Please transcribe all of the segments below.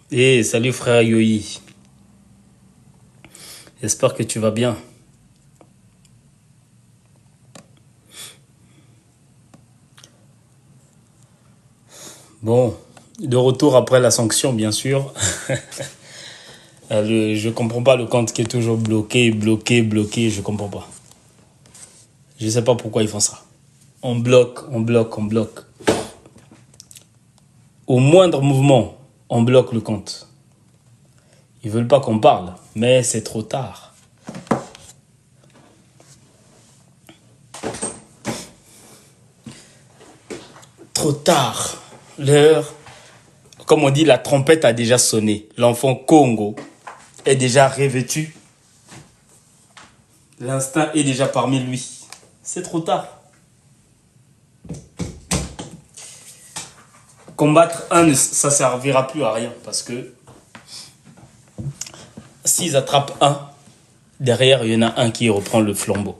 Salut frère Yoyi, j'espère que tu vas bien. Bon, de retour après la sanction bien sûr. Je comprends pas le compte qui est toujours bloqué, je comprends pas. Je sais pas pourquoi ils font ça. On bloque. Au moindre mouvement, on bloque le compte. Ils veulent pas qu'on parle, mais c'est trop tard. Trop tard. L'heure, comme on dit, la trompette a déjà sonné. L'enfant Congo est déjà revêtu. L'instinct est déjà parmi lui. C'est trop tard. Combattre un, ça servira plus à rien parce que s'ils attrapent un, derrière il y en a un qui reprend le flambeau.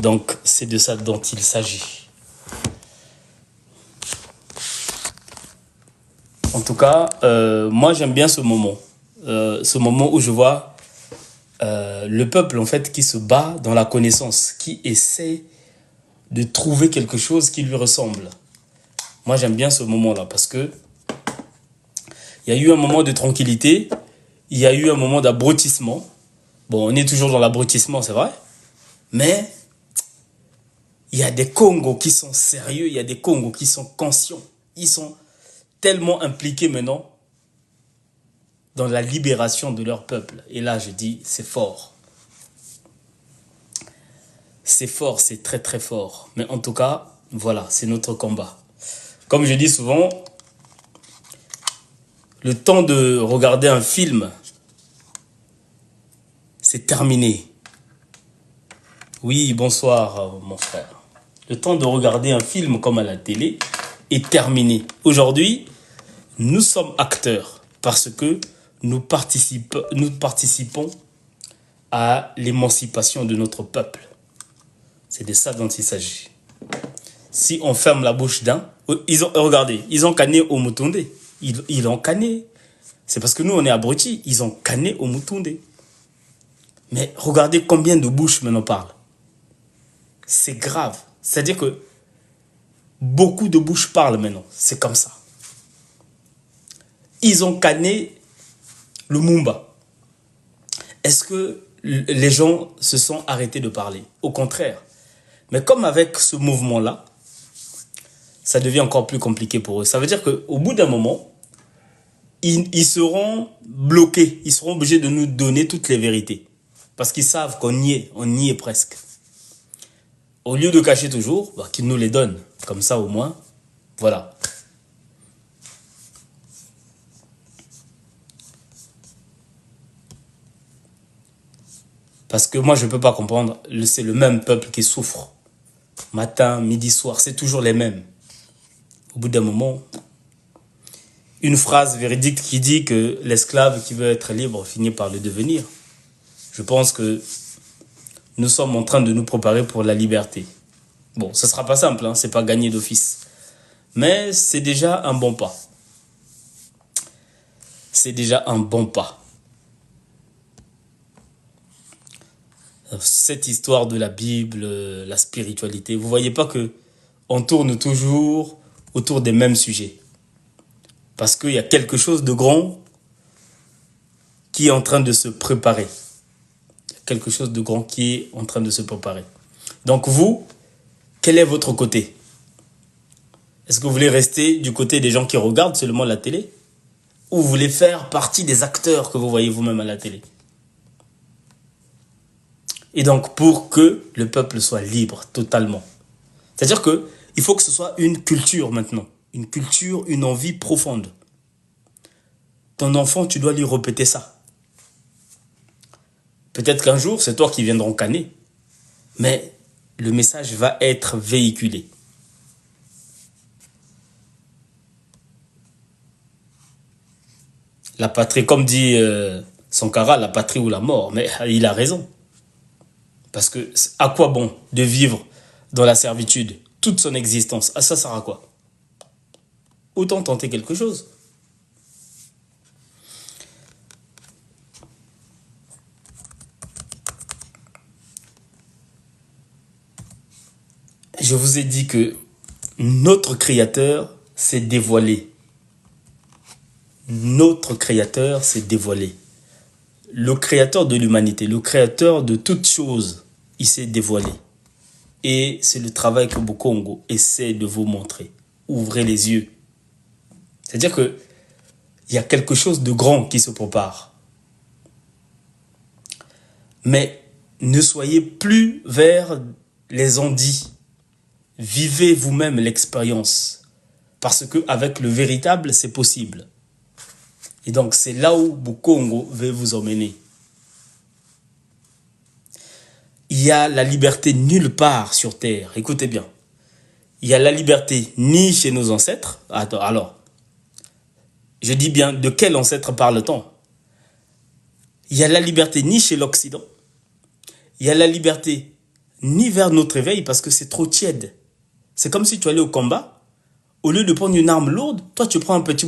Donc c'est de ça dont il s'agit. En tout cas, moi j'aime bien ce moment où je vois le peuple en fait qui se bat dans la connaissance, qui essaie de trouver quelque chose qui lui ressemble. Moi j'aime bien ce moment-là parce que il y a eu un moment de tranquillité, il y a eu un moment d'abrutissement. Bon, on est toujours dans l'abrutissement, c'est vrai, mais il y a des Congos qui sont sérieux, il y a des Congos qui sont conscients. Ils sont tellement impliqués maintenant dans la libération de leur peuple. Et là, je dis, c'est fort. C'est fort, c'est très très fort. Mais en tout cas, voilà, c'est notre combat. Comme je dis souvent, le temps de regarder un film, c'est terminé. Oui, bonsoir mon frère. Le temps de regarder un film comme à la télé est terminé. Aujourd'hui, nous sommes acteurs parce que nous participons à l'émancipation de notre peuple. C'est de ça dont il s'agit. Si on ferme la bouche d'un, regardez, ils ont canné au Mutunde. Ils ont canné. C'est parce que nous, on est abrutis. Ils ont canné au Mutunde. Mais regardez combien de bouches maintenant parlent. C'est grave. C'est-à-dire que beaucoup de bouches parlent maintenant. C'est comme ça. Ils ont canné le Mumba. Est-ce que les gens se sont arrêtés de parler? Au contraire. Mais comme avec ce mouvement-là, ça devient encore plus compliqué pour eux. Ça veut dire qu'au bout d'un moment, ils seront bloqués. Ils seront obligés de nous donner toutes les vérités. Parce qu'ils savent qu'on y est presque. Au lieu de cacher toujours, qu'ils nous les donnent. Comme ça au moins, voilà. Parce que moi, je ne peux pas comprendre, c'est le même peuple qui souffre. Matin, midi, soir, c'est toujours les mêmes. Au bout d'un moment, une phrase véridique qui dit que l'esclave qui veut être libre finit par le devenir. Je pense que nous sommes en train de nous préparer pour la liberté. Bon, ce ne sera pas simple, c'est pas gagné d'office. Mais c'est déjà un bon pas. C'est déjà un bon pas. Cette histoire de la Bible, la spiritualité, vous voyez pas que on tourne toujours autour des mêmes sujets. Parce qu'il y a quelque chose de grand qui est en train de se préparer. Quelque chose de grand qui est en train de se préparer. Donc vous, quel est votre côté? Est-ce que vous voulez rester du côté des gens qui regardent seulement la télé? Ou vous voulez faire partie des acteurs que vous voyez vous-même à la télé? Et donc, pour que le peuple soit libre totalement. C'est-à-dire qu'il faut que ce soit une culture maintenant. Une culture, une envie profonde. Ton enfant, tu dois lui répéter ça. Peut-être qu'un jour, c'est toi qui viendras canner. Mais le message va être véhiculé. La patrie, comme dit Sankara, la patrie ou la mort. Mais il a raison. Parce que à quoi bon de vivre dans la servitude toute son existence? À ça sert à quoi? Autant tenter quelque chose. je vous ai dit que notre Créateur s'est dévoilé. Notre Créateur s'est dévoilé. Le Créateur de l'humanité, le Créateur de toutes choses, il s'est dévoilé. Et c'est le travail que Bokongo essaie de vous montrer. Ouvrez les yeux. C'est-à-dire que il y a quelque chose de grand qui se prépare. Mais ne soyez plus vers les ondits. Vivez vous-même l'expérience. Parce qu'avec le véritable, c'est possible. Et donc, c'est là où Bokongo veut vous emmener. Il y a la liberté nulle part sur Terre. Écoutez bien. Il y a la liberté ni chez nos ancêtres. Attends, alors. Je dis bien, de quel ancêtre parle-t-on? Il y a la liberté ni chez l'Occident. Il y a la liberté ni vers notre éveil parce que c'est trop tiède. C'est comme si tu allais au combat. Au lieu de prendre une arme lourde, toi tu prends un petit